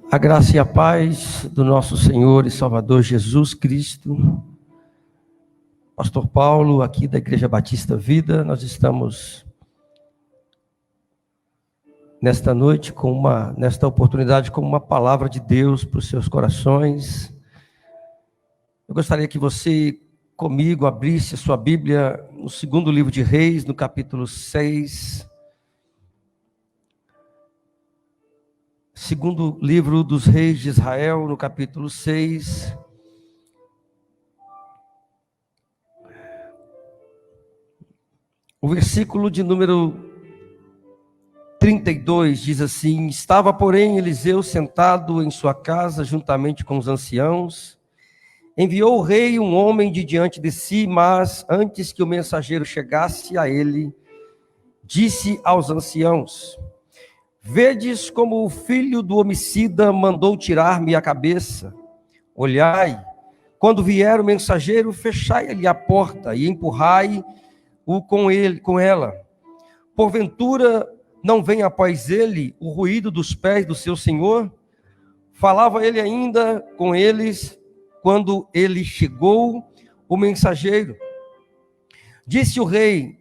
A graça e a paz do nosso Senhor e Salvador Jesus Cristo. Pastor Paulo, aqui da Igreja Batista Vida, nós estamos nesta noite, nesta oportunidade, com uma palavra de Deus para os seus corações. Eu gostaria que você, comigo, abrisse a sua Bíblia no segundo livro de Reis, no capítulo 6. Segundo livro dos Reis de Israel, no capítulo 6. O versículo de número 32 diz assim: Estava, porém, Eliseu sentado em sua casa, juntamente com os anciãos. Enviou o rei um homem de diante de si, mas antes que o mensageiro chegasse a ele, disse aos anciãos: Vedes como o filho do homicida mandou tirar-me a cabeça. Olhai, quando vier o mensageiro, fechai-lhe a porta e empurrai-o com ela. Porventura não vem após ele o ruído dos pés do seu senhor? Falava ele ainda com eles, quando ele chegou, o mensageiro. Disse o rei: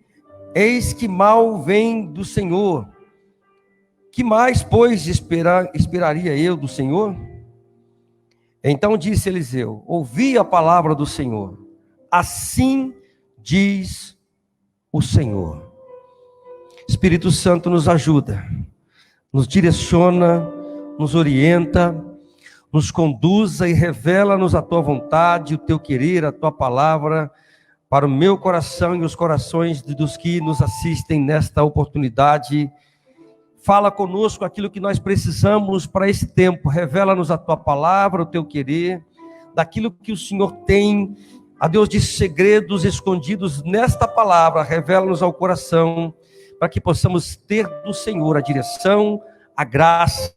Eis que mal vem do Senhor. Que mais, pois, esperaria eu do Senhor? Então disse Eliseu: Ouvi a palavra do Senhor. Assim diz o Senhor. Espírito Santo nos ajuda, nos direciona, nos orienta, nos conduza e revela-nos a tua vontade, o teu querer, a tua palavra, para o meu coração e os corações dos que nos assistem nesta oportunidade. Fala conosco aquilo que nós precisamos para esse tempo. Revela-nos a tua palavra, o teu querer, daquilo que o Senhor tem, a Deus, de segredos escondidos nesta palavra. Revela-nos ao coração, para que possamos ter do Senhor a direção, a graça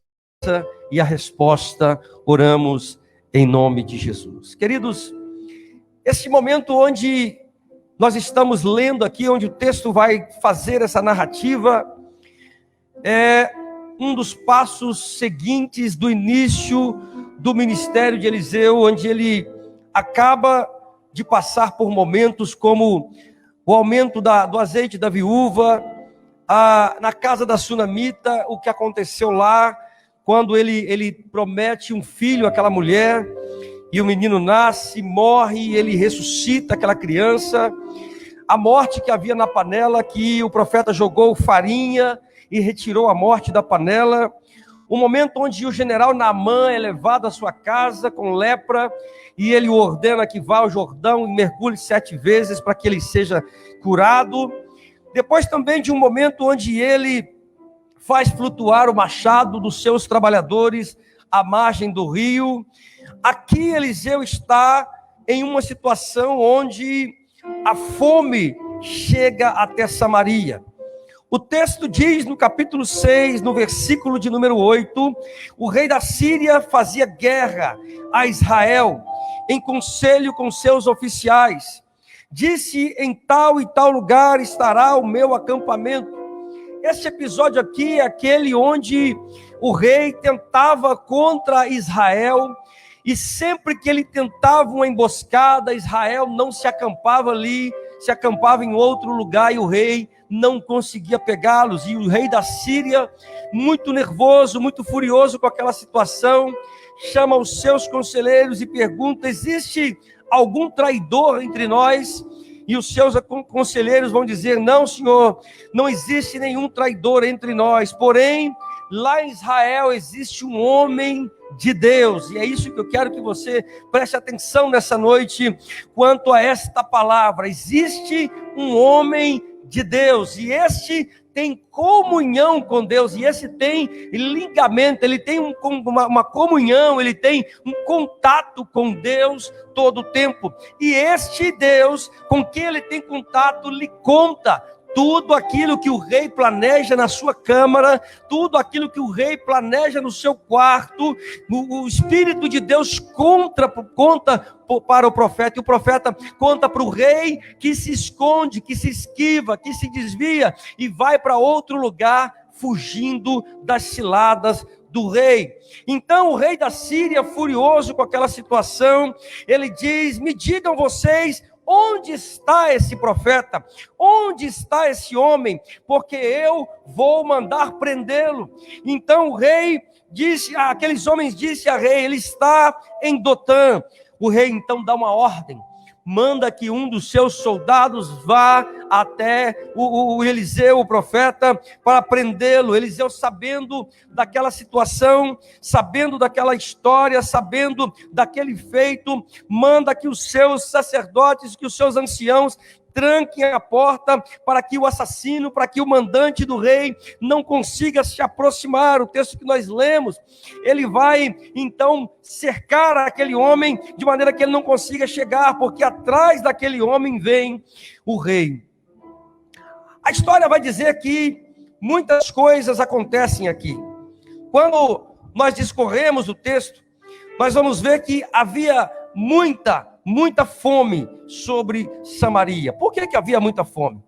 e a resposta. Oramos em nome de Jesus. Queridos, esse momento onde nós estamos lendo aqui, onde o texto vai fazer essa narrativa, é um dos passos seguintes do início do ministério de Eliseu, onde ele acaba de passar por momentos como o aumento do azeite da viúva, na casa da sunamita, o que aconteceu lá, quando ele promete um filho àquela mulher, e o menino nasce, morre, e ele ressuscita aquela criança. A morte que havia na panela, que o profeta jogou farinha e retirou a morte da panela. O momento onde o general Naamã é levado à sua casa com lepra, e ele ordena que vá ao Jordão e mergulhe 7 vezes para que ele seja curado. Depois também de um momento onde ele faz flutuar o machado dos seus trabalhadores à margem do rio. Aqui Eliseu está em uma situação onde a fome chega até Samaria. O texto diz no capítulo 6, no versículo de número 8, o rei da Síria fazia guerra a Israel, em conselho com seus oficiais. Disse: em tal e tal lugar estará o meu acampamento. Este episódio aqui é aquele onde o rei tentava contra Israel, e sempre que ele tentava uma emboscada, Israel não se acampava ali, se acampava em outro lugar, e o rei não conseguia pegá-los. E o rei da Síria, muito nervoso, muito furioso com aquela situação, chama os seus conselheiros e pergunta: existe algum traidor entre nós? E os seus conselheiros vão dizer: não, senhor, não existe nenhum traidor entre nós, porém, lá em Israel existe um homem de Deus. E é isso que eu quero que você preste atenção nessa noite, quanto a esta palavra. Existe um homem de Deus, e este tem comunhão com Deus, e esse tem ligamento, ele tem uma comunhão, ele tem um contato com Deus todo o tempo. E este Deus com quem ele tem contato lhe conta tudo aquilo que o rei planeja na sua câmara, tudo aquilo que o rei planeja no seu quarto. O Espírito de Deus conta para o profeta, e o profeta conta para o rei, que se esconde, que se esquiva, que se desvia e vai para outro lugar, fugindo das ciladas do rei. Então o rei da Síria, furioso com aquela situação, ele diz: me digam vocês, onde está esse profeta? Onde está esse homem? Porque eu vou mandar prendê-lo. Então o rei disse, aqueles homens disse a rei, ele está em Dotã. O rei então dá uma ordem, manda que um dos seus soldados vá até o Eliseu, o profeta, para prendê-lo. Eliseu, sabendo daquela situação, sabendo daquela história, sabendo daquele feito, manda que os seus sacerdotes, que os seus anciãos tranquem a porta para que o assassino, para que o mandante do rei não consiga se aproximar. O texto que nós lemos, ele vai então cercar aquele homem de maneira que ele não consiga chegar, porque atrás daquele homem vem o rei. A história vai dizer que muitas coisas acontecem aqui. Quando nós discorremos o texto, nós vamos ver que havia muita fome sobre Samaria. Por que havia muita fome?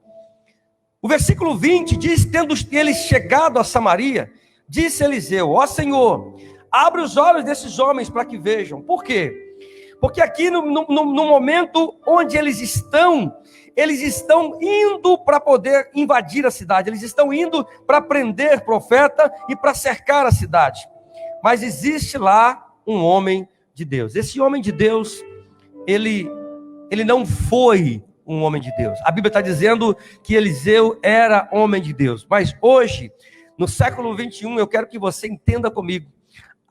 O versículo 20 diz: tendo eles chegado a Samaria, disse Eliseu: ó Senhor, abre os olhos desses homens para que vejam. Por quê? Porque aqui no momento onde eles estão indo para poder invadir a cidade, eles estão indo para prender profeta e para cercar a cidade. Mas existe lá um homem de Deus. Esse homem de Deus, ele não foi um homem de Deus. A Bíblia está dizendo que Eliseu era homem de Deus. Mas hoje, no século 21, eu quero que você entenda comigo.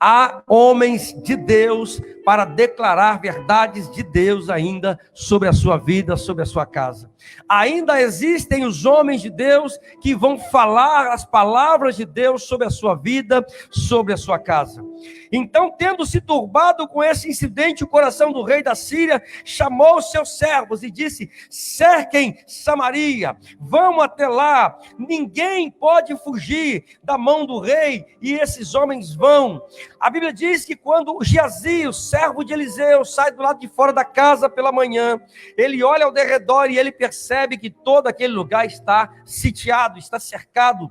Há homens de Deus para declarar verdades de Deus ainda sobre a sua vida, sobre a sua casa. Ainda existem os homens de Deus que vão falar as palavras de Deus sobre a sua vida, sobre a sua casa. Então, tendo se turbado com esse incidente, o coração do rei da Síria chamou os seus servos e disse: cerquem Samaria, vão até lá, ninguém pode fugir da mão do rei. E esses homens vão. A Bíblia diz que quando Geazi, o servo de Eliseu, sai do lado de fora da casa pela manhã, ele olha ao derredor e ele percebe que todo aquele lugar está sitiado, está cercado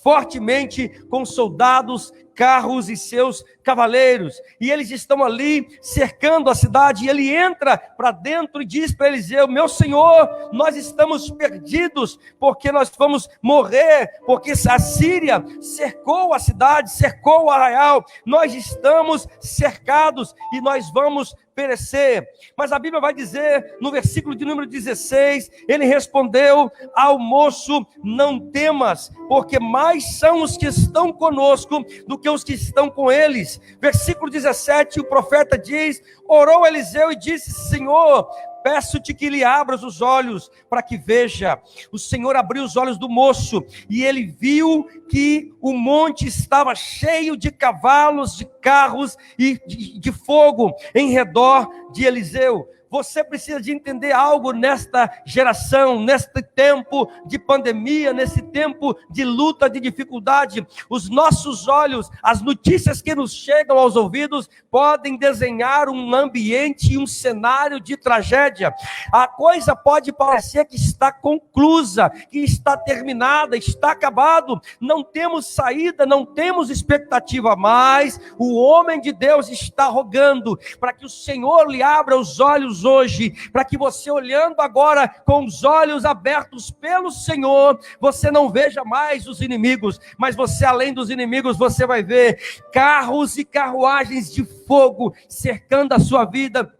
fortemente com soldados, carros e seus cavaleiros, e eles estão ali cercando a cidade. E ele entra para dentro e diz para Eliseu: meu senhor, nós estamos perdidos, porque nós vamos morrer, porque a Síria cercou a cidade, cercou o arraial, nós estamos cercados e nós vamos perecer. Mas a Bíblia vai dizer, no versículo de número 16, ele respondeu ao moço: não temas, porque mais são os que estão conosco do que os que estão com eles. Versículo 17, o profeta diz: orou Eliseu e disse: Senhor, peço-te que lhe abras os olhos para que veja. O Senhor abriu os olhos do moço e ele viu que o monte estava cheio de cavalos, de carros e de fogo em redor de Eliseu. Você precisa de entender algo nesta geração, neste tempo de pandemia, nesse tempo de luta, de dificuldade. Os nossos olhos, as notícias que nos chegam aos ouvidos, podem desenhar um ambiente e um cenário de tragédia. A coisa pode parecer que está conclusa, que está terminada, está acabado. Não temos saída, não temos expectativa, mas o homem de Deus está rogando para que o Senhor lhe abra os olhos hoje, para que você, olhando agora com os olhos abertos pelo Senhor, você não veja mais os inimigos, mas você, além dos inimigos, você vai ver carros e carruagens de fogo cercando a sua vida,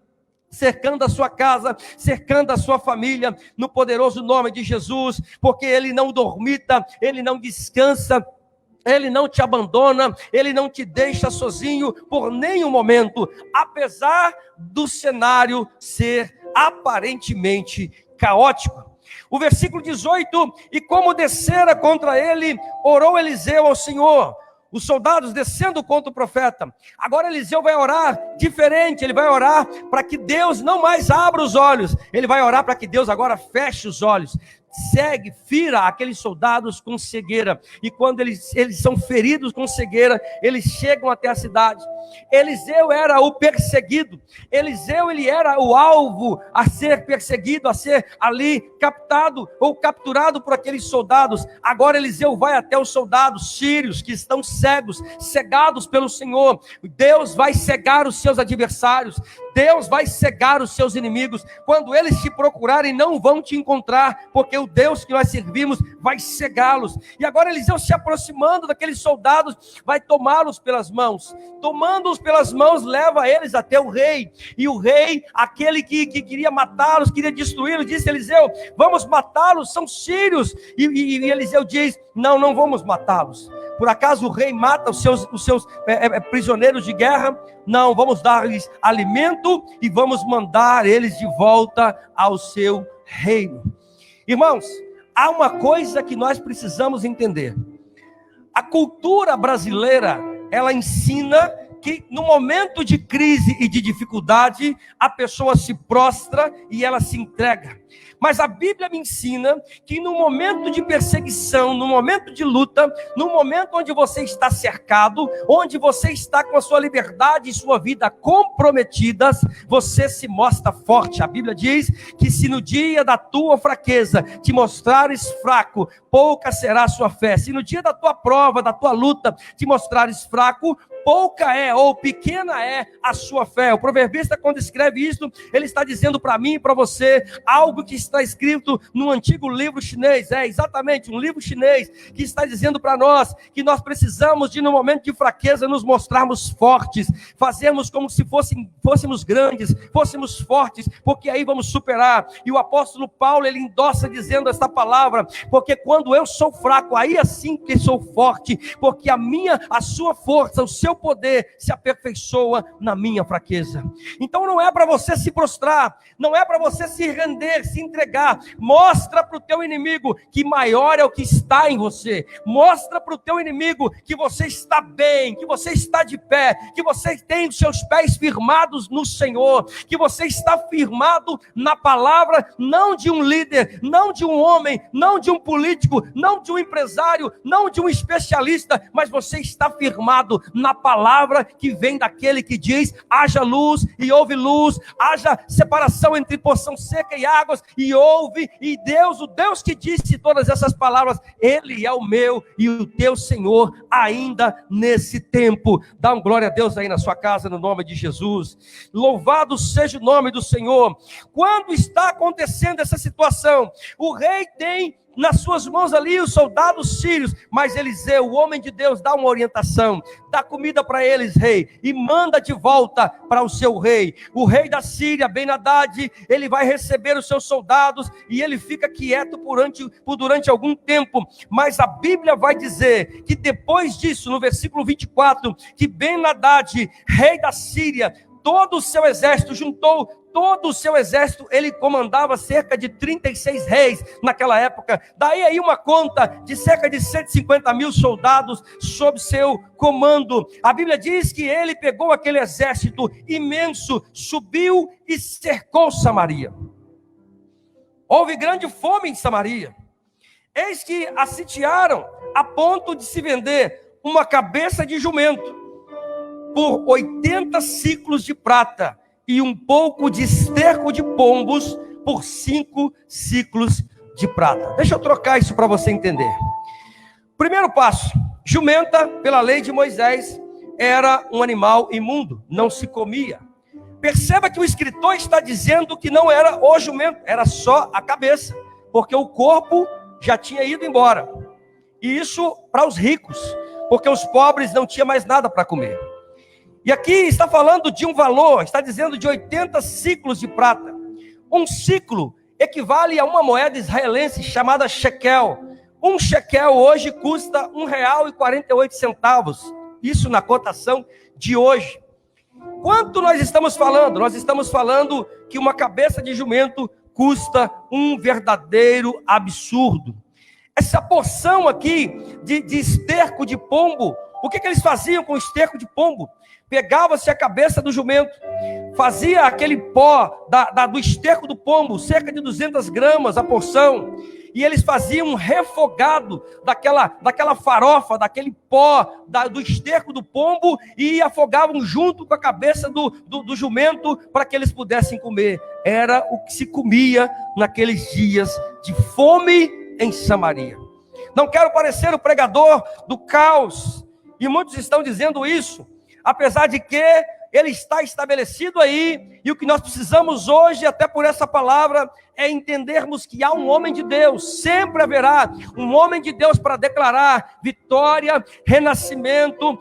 cercando a sua casa, cercando a sua família, no poderoso nome de Jesus, porque Ele não dormita, Ele não descansa, Ele não te abandona, Ele não te deixa sozinho por nenhum momento, apesar do cenário ser aparentemente caótico. O versículo 18, e como descera contra ele, orou Eliseu ao Senhor. Os soldados descendo contra o profeta. Agora Eliseu vai orar diferente, ele vai orar para que Deus não mais abra os olhos, ele vai orar para que Deus agora feche os olhos. fira aqueles soldados com cegueira. E quando eles são feridos com cegueira, eles chegam até a cidade. Eliseu era o perseguido. Eliseu, ele era o alvo a ser perseguido, a ser ali captado ou capturado por aqueles soldados. Agora Eliseu vai até os soldados sírios que estão cegos, cegados pelo Senhor. Deus vai cegar os seus adversários. Deus vai cegar os seus inimigos. Quando eles te procurarem, não vão te encontrar, porque o Deus que nós servimos vai cegá-los. E agora Eliseu, se aproximando daqueles soldados, vai tomá-los pelas mãos. Tomando-os pelas mãos, leva eles até o rei. E o rei, aquele que queria matá-los, queria destruí-los, disse: Eliseu, vamos matá-los, são sírios. E Eliseu diz: não vamos matá-los. Por acaso o rei mata os seus prisioneiros de guerra? Não, vamos dar-lhes alimento e vamos mandar eles de volta ao seu reino. Irmãos, há uma coisa que nós precisamos entender. A cultura brasileira, ela ensina que no momento de crise e de dificuldade, a pessoa se prostra e ela se entrega. Mas a Bíblia me ensina que no momento de perseguição, no momento de luta, no momento onde você está cercado, onde você está com a sua liberdade e sua vida comprometidas, você se mostra forte. A Bíblia diz que se no dia da tua fraqueza te mostrares fraco, pouca será a sua fé. Se no dia da tua prova, da tua luta, te mostrares fraco, pouca é ou pequena é a sua fé. O proverbista, quando escreve isso, ele está dizendo para mim e para você algo que está escrito no antigo livro chinês. É exatamente um livro chinês que está dizendo para nós que nós precisamos de, no momento de fraqueza, nos mostrarmos fortes, fazermos como se fôssemos grandes, fôssemos fortes, porque aí vamos superar. E o apóstolo Paulo, ele endossa dizendo esta palavra: porque quando eu sou fraco, aí assim que sou forte, porque a sua força, o seu poder se aperfeiçoa na minha fraqueza. Então não é para você se prostrar, não é para você se render, se entregar. Mostra para o teu inimigo que maior é o que está em você. Mostra para o teu inimigo que você está bem, que você está de pé, que você tem os seus pés firmados no Senhor, que você está firmado na palavra, não de um líder, não de um homem, não de um político, não de um empresário, não de um especialista, mas você está firmado na palavra que vem daquele que diz: haja luz e houve luz, haja separação entre porção seca e águas e houve. E Deus, o Deus que disse todas essas palavras, Ele é o meu e o teu Senhor ainda nesse tempo. Dá um glória a Deus aí na sua casa, no nome de Jesus. Louvado seja o nome do Senhor. Quando está acontecendo essa situação, o rei tem nas suas mãos ali os soldados sírios, mas Eliseu, o homem de Deus, dá uma orientação: dá comida para eles, rei, e manda de volta para o seu rei. O rei da Síria, Ben-Hadad, ele vai receber os seus soldados e ele fica quieto durante algum tempo, mas a Bíblia vai dizer que depois disso, no versículo 24, que Ben-Hadad, rei da Síria, todo o seu exército, juntou todo o seu exército. Ele comandava cerca de 36 reis naquela época. Daí aí uma conta de cerca de 150 mil soldados sob seu comando. A Bíblia diz que ele pegou aquele exército imenso, subiu e cercou Samaria. Houve grande fome em Samaria. Eis que a sitiaram a ponto de se vender uma cabeça de jumento por 80 ciclos de prata e um pouco de esterco de pombos por 5 ciclos de prata. Deixa eu trocar isso para você entender. Primeiro passo: jumenta, pela lei de Moisés, era um animal imundo, não se comia. Perceba que o escritor está dizendo que não era o jumento, era só a cabeça, porque o corpo já tinha ido embora. E isso para os ricos, porque os pobres não tinham mais nada para comer. E aqui está falando de um valor, está dizendo de 80 ciclos de prata. Um ciclo equivale a uma moeda israelense chamada shekel. Um shekel hoje custa R$1,48. Isso na cotação de hoje. Quanto nós estamos falando? Nós estamos falando que uma cabeça de jumento custa um verdadeiro absurdo. Essa porção aqui de esterco de pombo, o que eles faziam com o esterco de pombo? Pegava-se a cabeça do jumento, fazia aquele pó do esterco do pombo, cerca de 200 gramas a porção, e eles faziam um refogado daquela farofa, daquele pó, do esterco do pombo, e afogavam junto com a cabeça do jumento, para que eles pudessem comer. Era o que se comia naqueles dias de fome em Samaria. Não quero parecer o pregador do caos, e muitos estão dizendo isso, apesar de que ele está estabelecido aí, e o que nós precisamos hoje, até por essa palavra, é entendermos que há um homem de Deus, sempre haverá um homem de Deus para declarar vitória, renascimento,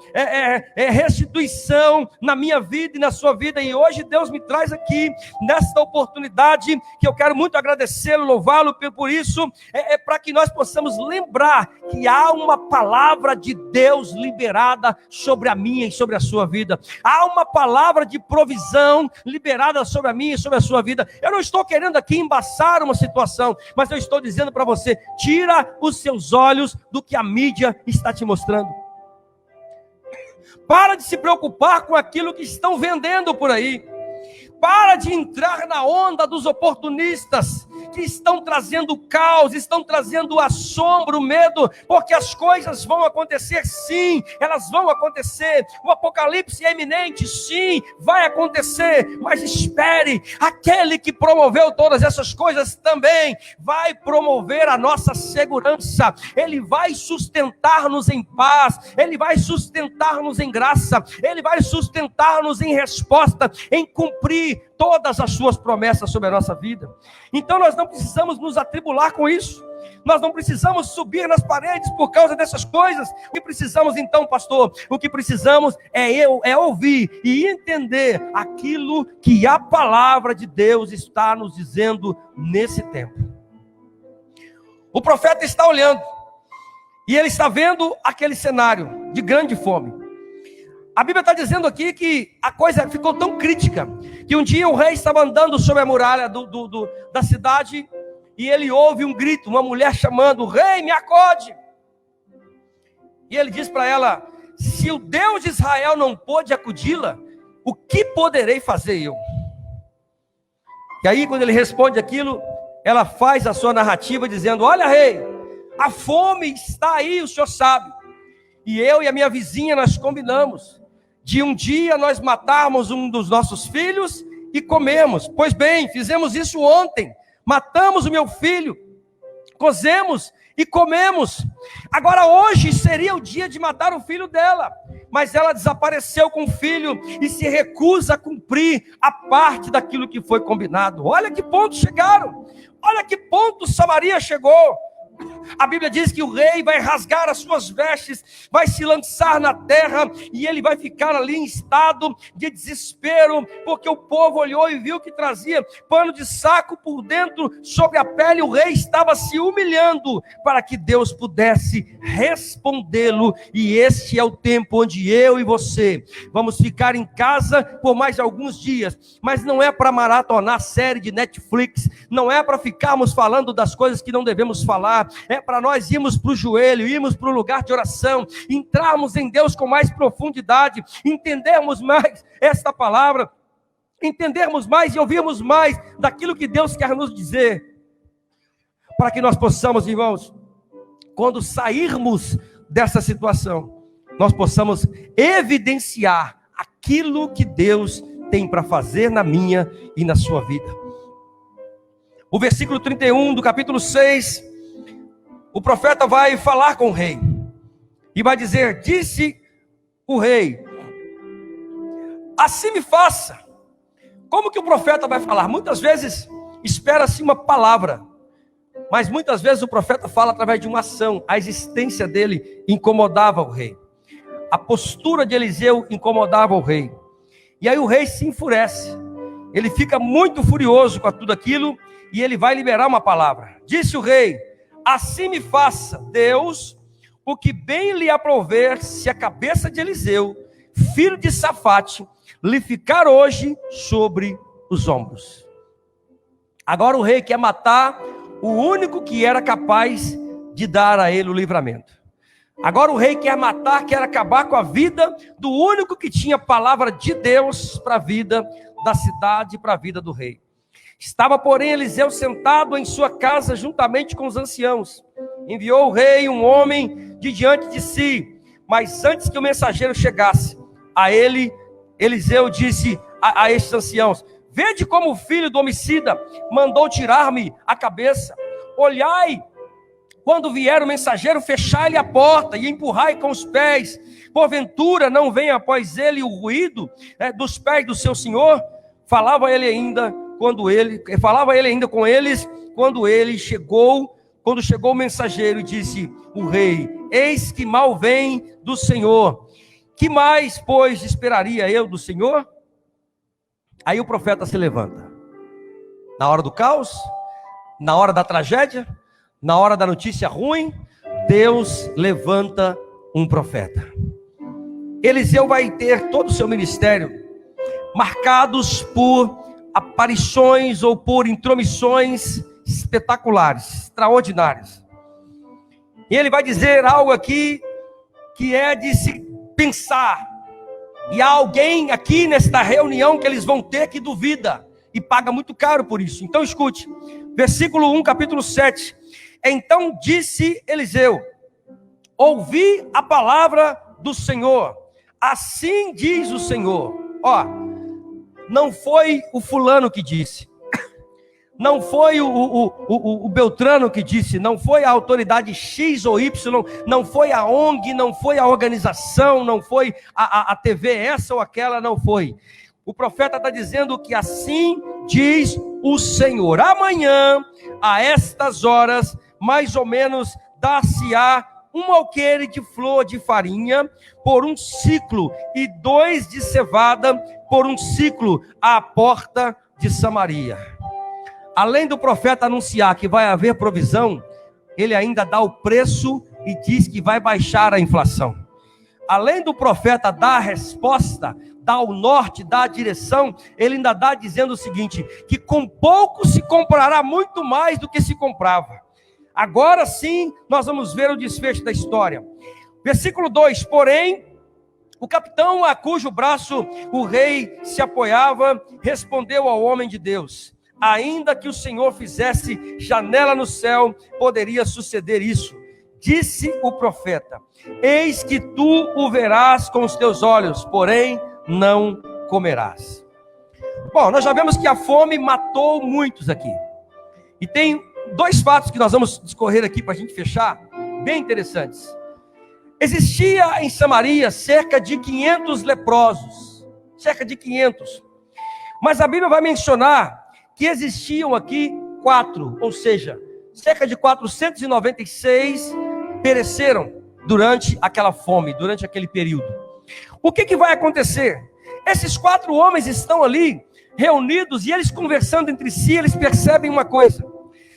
restituição na minha vida e na sua vida. E hoje Deus me traz aqui, nesta oportunidade, que eu quero muito agradecê-lo, louvá-lo por isso, para que nós possamos lembrar que há uma palavra de Deus liberada sobre a minha e sobre a sua vida. Há uma palavra de provisão liberada sobre a minha e sobre a sua vida. Eu não estou querendo aqui embaçar uma situação, mas eu estou dizendo para você: tira os seus olhos do que a mídia está te mostrando. Para de se preocupar com aquilo que estão vendendo por aí. Para de entrar na onda dos oportunistas que estão trazendo caos, estão trazendo assombro, medo, porque as coisas vão acontecer, sim, elas vão acontecer. O apocalipse é iminente, sim, vai acontecer, mas espere, aquele que promoveu todas essas coisas também vai promover a nossa segurança. Ele vai sustentar-nos em paz, ele vai sustentar-nos em graça, ele vai sustentar-nos em resposta, em cumprir todas as suas promessas sobre a nossa vida. Então nós não precisamos nos atribular com isso, nós não precisamos subir nas paredes por causa dessas coisas. O que precisamos então, pastor? O que precisamos é ouvir e entender aquilo que a palavra de Deus está nos dizendo nesse tempo. O profeta está olhando e ele está vendo aquele cenário de grande fome. A Bíblia está dizendo aqui que a coisa ficou tão crítica, que um dia o rei estava andando sobre a muralha da cidade, e ele ouve um grito, uma mulher chamando: rei, me acode. E ele diz para ela: se o Deus de Israel não pôde acudi-la, o que poderei fazer eu? E aí, quando ele responde aquilo, ela faz a sua narrativa dizendo: olha, rei, a fome está aí, o senhor sabe, e eu e a minha vizinha nós combinamos de um dia nós matarmos um dos nossos filhos e comermos. Pois bem, fizemos isso ontem, matamos o meu filho, cozemos e comemos. Agora hoje seria o dia de matar o filho dela, mas ela desapareceu com o filho e se recusa a cumprir a parte daquilo que foi combinado. Olha que ponto chegaram, olha que ponto Samaria chegou. A Bíblia diz que o rei vai rasgar as suas vestes, vai se lançar na terra, e ele vai ficar ali em estado de desespero, porque o povo olhou e viu que trazia pano de saco por dentro, sobre a pele. O rei estava se humilhando para que Deus pudesse respondê-lo. E este é o tempo onde eu e você vamos ficar em casa por mais alguns dias, mas não é para maratonar série de Netflix, não é para ficarmos falando das coisas que não devemos falar, é para nós irmos para o joelho, irmos para o lugar de oração, entrarmos em Deus com mais profundidade, entendermos mais esta palavra, entendermos mais e ouvirmos mais daquilo que Deus quer nos dizer, para que nós possamos, irmãos, quando sairmos dessa situação, nós possamos evidenciar aquilo que Deus tem para fazer na minha e na sua vida. O versículo 31 do capítulo 6, o profeta vai falar com o rei e vai dizer: disse o rei, assim me faça. Como que o profeta vai falar? Muitas vezes espera-se uma palavra, mas muitas vezes o profeta fala através de uma ação. A existência dele incomodava o rei, a postura de Eliseu incomodava o rei, e aí o rei se enfurece, ele fica muito furioso com tudo aquilo, e ele vai liberar uma palavra. Disse o rei: assim me faça Deus o que bem lhe aprouver, se a cabeça de Eliseu, filho de Safate, lhe ficar hoje sobre os ombros. Agora o rei quer matar o único que era capaz de dar a ele o livramento. Agora o rei quer matar, quer acabar com a vida do único que tinha palavra de Deus para a vida da cidade, para a vida do rei. Estava, porém, Eliseu sentado em sua casa juntamente com os anciãos. Enviou o rei um homem de diante de si, mas antes que o mensageiro chegasse a ele, Eliseu disse a estes anciãos: vede como o filho do homicida mandou tirar-me a cabeça. Olhai, quando vier o mensageiro, fechai-lhe a porta e empurrai com os pés. Porventura não vem após ele o ruído dos pés do seu senhor? Falava ele ainda com eles, quando chegou o mensageiro, disse o rei: eis que mal vem do Senhor. Que mais, pois, esperaria eu do Senhor? Aí o profeta se levanta. Na hora do caos, na hora da tragédia, na hora da notícia ruim, Deus levanta um profeta. Eliseu vai ter todo o seu ministério marcados por aparições ou por intromissões espetaculares, extraordinárias. E ele vai dizer algo aqui que é de se pensar. E há alguém aqui nesta reunião que eles vão ter que duvida e paga muito caro por isso. Então escute, versículo 1, capítulo 7. Então disse Eliseu: ouvi a palavra do Senhor, assim diz o Senhor. Não foi o fulano que disse, não foi o Beltrano que disse, não foi a autoridade X ou Y, não foi a ONG, não foi a organização, não foi a TV essa ou aquela, não foi. O profeta está dizendo que assim diz o Senhor: amanhã, a estas horas, mais ou menos, dar-se-á um alqueire de flor de farinha por um ciclo, e 2 de cevada por um ciclo, à porta de Samaria. Além do profeta anunciar que vai haver provisão, ele ainda dá o preço e diz que vai baixar a inflação. Além do profeta dar a resposta, dar o norte, dar a direção, ele ainda dá dizendo o seguinte: que com pouco se comprará muito mais do que se comprava. Agora sim, nós vamos ver o desfecho da história. Versículo 2: porém, o capitão a cujo braço o rei se apoiava, respondeu ao homem de Deus: ainda que o Senhor fizesse janela no céu, poderia suceder isso. Disse o profeta: eis que tu o verás com os teus olhos, porém não comerás. Bom, nós já vemos que a fome matou muitos aqui. E tem 2 fatos que nós vamos discorrer aqui para a gente fechar, bem interessantes. Existia em Samaria cerca de 500 leprosos, cerca de 500. Mas a Bíblia vai mencionar que existiam aqui 4, ou seja, cerca de 496 pereceram durante aquela fome, durante aquele período. O que vai acontecer? Esses 4 homens estão ali reunidos e eles conversando entre si, eles percebem uma coisa: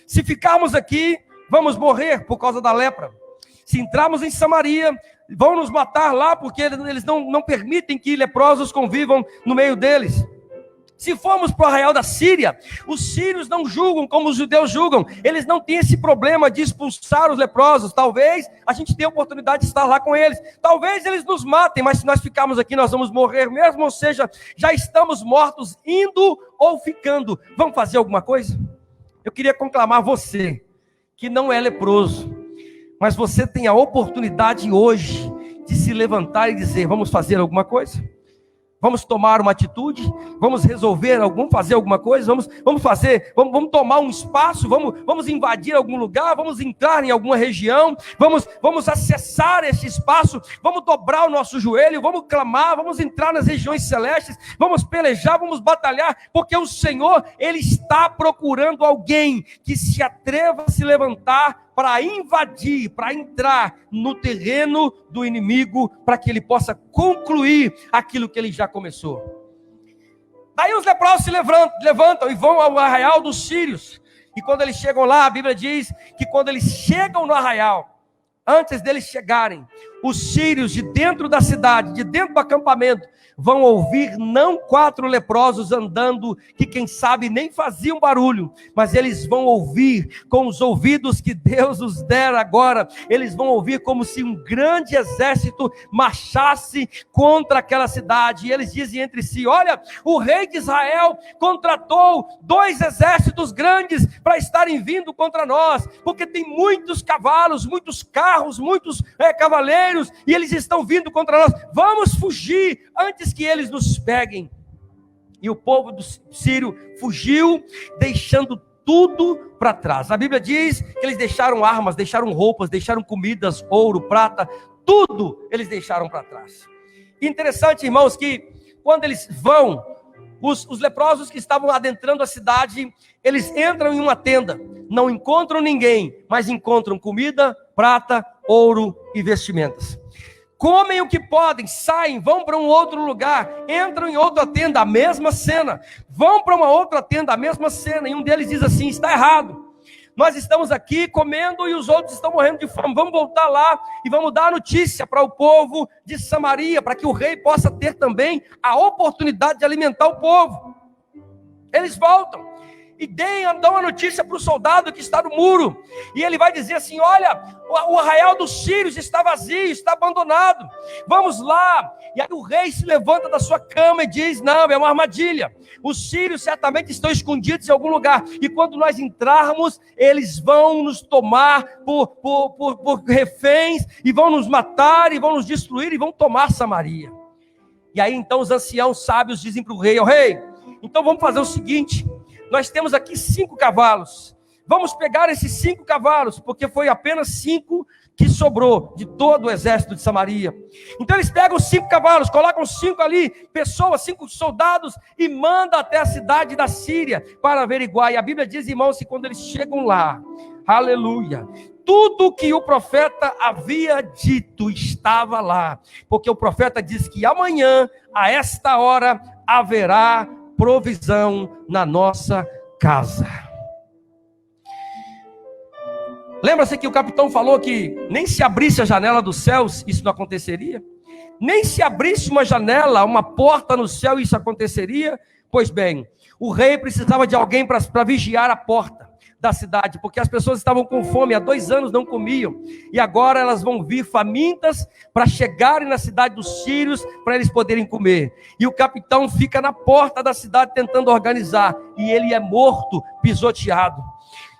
se ficarmos aqui, vamos morrer por causa da lepra. Se entrarmos em Samaria, vão nos matar lá, porque eles não permitem que leprosos convivam no meio deles. Se formos para o arraial da Síria, os sírios não julgam como os judeus julgam. Eles não têm esse problema de expulsar os leprosos. Talvez a gente tenha a oportunidade de estar lá com eles. Talvez eles nos matem, mas se nós ficarmos aqui, nós vamos morrer mesmo. Ou seja, já estamos mortos, indo ou ficando. Vamos fazer alguma coisa? Eu queria conclamar você, que não é leproso, mas você tem a oportunidade hoje de se levantar e dizer: vamos fazer alguma coisa? Vamos tomar uma atitude? Vamos resolver, vamos fazer alguma coisa? Vamos tomar um espaço? Vamos invadir algum lugar? Vamos entrar em alguma região? Vamos acessar esse espaço? Vamos dobrar o nosso joelho? Vamos clamar? Vamos entrar nas regiões celestes? Vamos pelejar? Vamos batalhar? Porque o Senhor, Ele está procurando alguém que se atreva a se levantar para invadir, para entrar no terreno do inimigo, para que ele possa concluir aquilo que ele já começou. Daí os leprosos se levantam e vão ao arraial dos sírios. E quando eles chegam lá, a Bíblia diz que quando eles chegam no arraial, antes deles chegarem, os sírios de dentro da cidade, de dentro do acampamento, vão ouvir não 4 leprosos andando, que quem sabe nem faziam barulho, mas eles vão ouvir com os ouvidos que Deus os dera agora. Eles vão ouvir como se um grande exército marchasse contra aquela cidade. E eles dizem entre si: olha, o rei de Israel contratou 2 exércitos grandes para estarem vindo contra nós, porque tem muitos cavalos, muitos carros, muitos cavaleiros, e eles estão vindo contra nós. Vamos fugir antes que eles nos peguem. E o povo do sírio fugiu, deixando tudo para trás. A Bíblia diz que eles deixaram armas, deixaram roupas, deixaram comidas, ouro, prata, tudo eles deixaram para trás. Interessante, irmãos, que quando eles vão, os leprosos que estavam adentrando a cidade, eles entram em uma tenda, não encontram ninguém, mas encontram comida, prata, ouro e vestimentas. Comem o que podem, saem, vão para um outro lugar, entram em outra tenda, a mesma cena, vão para uma outra tenda, a mesma cena, e um deles diz assim: está errado, nós estamos aqui comendo e os outros estão morrendo de fome, vamos voltar lá e vamos dar a notícia para o povo de Samaria, para que o rei possa ter também a oportunidade de alimentar o povo. Eles voltam e dão a notícia para o soldado que está no muro, e ele vai dizer assim: olha, o arraial dos sírios está vazio, está abandonado, vamos lá. E aí o rei se levanta da sua cama e diz: não, é uma armadilha, os sírios certamente estão escondidos em algum lugar, e quando nós entrarmos, eles vão nos tomar por reféns, e vão nos matar, e vão nos destruir, e vão tomar Samaria. E aí então os anciãos sábios dizem para o rei: ó rei, então vamos fazer o seguinte, nós temos aqui 5 cavalos, vamos pegar esses 5 cavalos, porque foi apenas 5 que sobrou de todo o exército de Samaria. Então eles pegam 5 cavalos, colocam 5 ali, pessoas, 5 soldados, e mandam até a cidade da Síria para averiguar. E a Bíblia diz, irmãos, que quando eles chegam lá, aleluia, tudo que o profeta havia dito estava lá, porque o profeta diz que amanhã, a esta hora, haverá provisão na nossa casa. Lembra-se que o capitão falou que nem se abrisse a janela dos céus, isso não aconteceria? Nem se abrisse uma janela, uma porta no céu, isso aconteceria? Pois bem, o rei precisava de alguém para vigiar a porta da cidade, porque as pessoas estavam com fome, há 2 anos não comiam, e agora elas vão vir famintas para chegarem na cidade dos sírios, para eles poderem comer. E o capitão fica na porta da cidade tentando organizar, e ele é morto, pisoteado.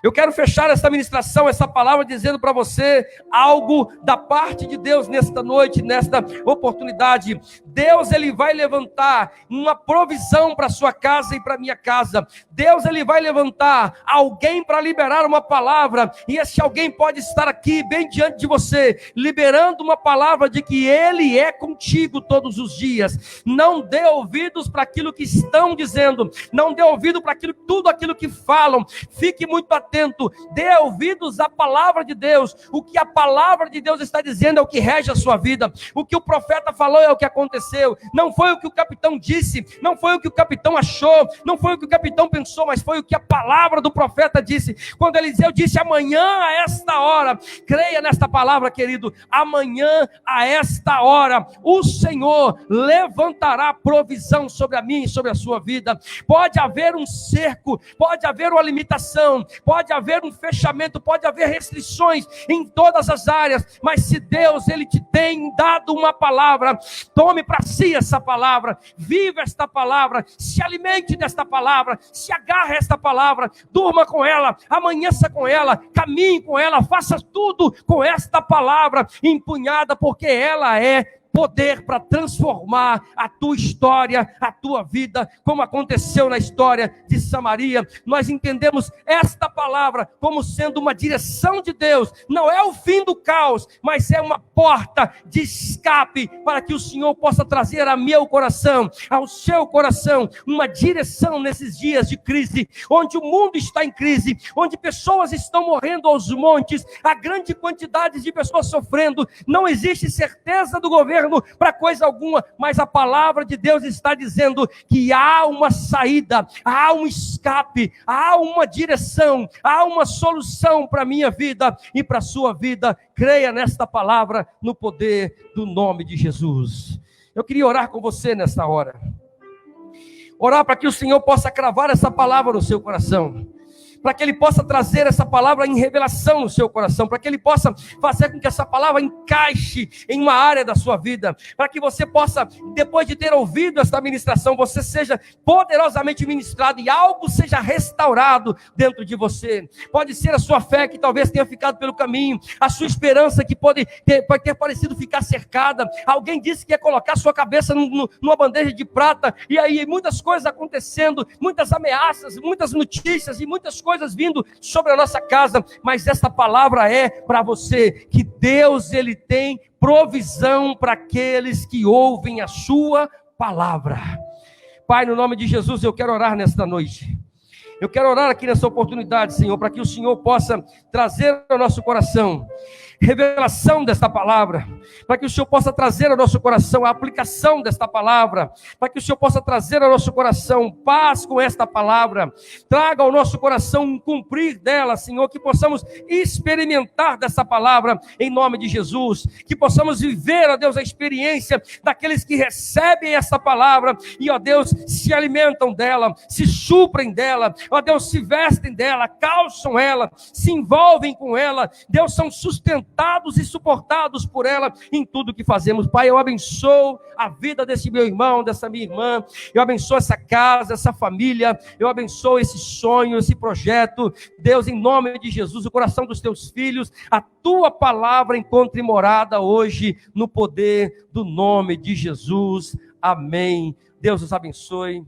Eu quero fechar essa ministração, essa palavra, dizendo para você algo da parte de Deus nesta noite, nesta oportunidade. Deus, Ele vai levantar uma provisão para a sua casa e para a minha casa. Deus, Ele vai levantar alguém para liberar uma palavra, e esse alguém pode estar aqui bem diante de você, liberando uma palavra de que Ele é contigo todos os dias. Não dê ouvidos para aquilo que estão dizendo, não dê ouvido para tudo aquilo que falam, fique muito atento, dê ouvidos à palavra de Deus. O que a palavra de Deus está dizendo é o que rege a sua vida. O que o profeta falou é o que aconteceu. Não foi o que o capitão disse, não foi o que o capitão achou, não foi o que o capitão pensou, mas foi o que a palavra do profeta disse. Quando Eliseu disse amanhã a esta hora, creia nesta palavra, querido, amanhã a esta hora o Senhor levantará provisão sobre a minha e sobre a sua vida. Pode haver um cerco, pode haver uma limitação, pode haver um fechamento, pode haver restrições em todas as áreas, mas se Deus, Ele te tem dado uma palavra, tome para si essa palavra, viva esta palavra, se alimente desta palavra, se agarre a esta palavra, durma com ela, amanheça com ela, caminhe com ela, faça tudo com esta palavra empunhada, porque ela é poder para transformar a tua história, a tua vida, como aconteceu na história de Samaria. Nós entendemos esta palavra como sendo uma direção de Deus, não é o fim do caos, mas é uma porta de escape, para que o Senhor possa trazer a meu coração, ao seu coração, uma direção nesses dias de crise, onde o mundo está em crise, onde pessoas estão morrendo aos montes, há grande quantidade de pessoas sofrendo, não existe certeza do governo governo, para coisa alguma, mas a palavra de Deus está dizendo que há uma saída, há um escape, há uma direção, há uma solução para a minha vida e para a sua vida. Creia nesta palavra, no poder do nome de Jesus. Eu queria orar com você nesta hora. Orar para que o Senhor possa cravar essa palavra no seu coração, para que Ele possa trazer essa palavra em revelação no seu coração, para que Ele possa fazer com que essa palavra encaixe em uma área da sua vida, para que você possa, depois de ter ouvido esta ministração, você seja poderosamente ministrado e algo seja restaurado dentro de você. Pode ser a sua fé que talvez tenha ficado pelo caminho, a sua esperança que pode ter parecido ficar cercada. Alguém disse que ia colocar sua cabeça numa bandeja de prata, e aí muitas coisas acontecendo, muitas ameaças, muitas notícias e muitas coisas vindo sobre a nossa casa, mas esta palavra é para você, que Deus, Ele tem provisão para aqueles que ouvem a sua palavra. Pai, no nome de Jesus, eu quero orar nesta noite. Eu quero orar aqui nessa oportunidade, Senhor, para que o Senhor possa trazer ao nosso coração revelação desta palavra, para que o Senhor possa trazer ao nosso coração a aplicação desta palavra, para que o Senhor possa trazer ao nosso coração paz com esta palavra, traga ao nosso coração um cumprir dela, Senhor, que possamos experimentar dessa palavra em nome de Jesus, que possamos viver, ó Deus, a experiência daqueles que recebem essa palavra e, ó Deus, se alimentam dela, se suprem dela, ó Deus, se vestem dela, calçam ela, se envolvem com ela, Deus, são sustentados e suportados por ela em tudo que fazemos. Pai, eu abençoo a vida desse meu irmão, dessa minha irmã, eu abençoo essa casa, essa família, eu abençoo esse sonho, esse projeto. Deus, em nome de Jesus, o coração dos teus filhos, a tua palavra encontre morada hoje no poder do nome de Jesus. Amém. Deus os abençoe.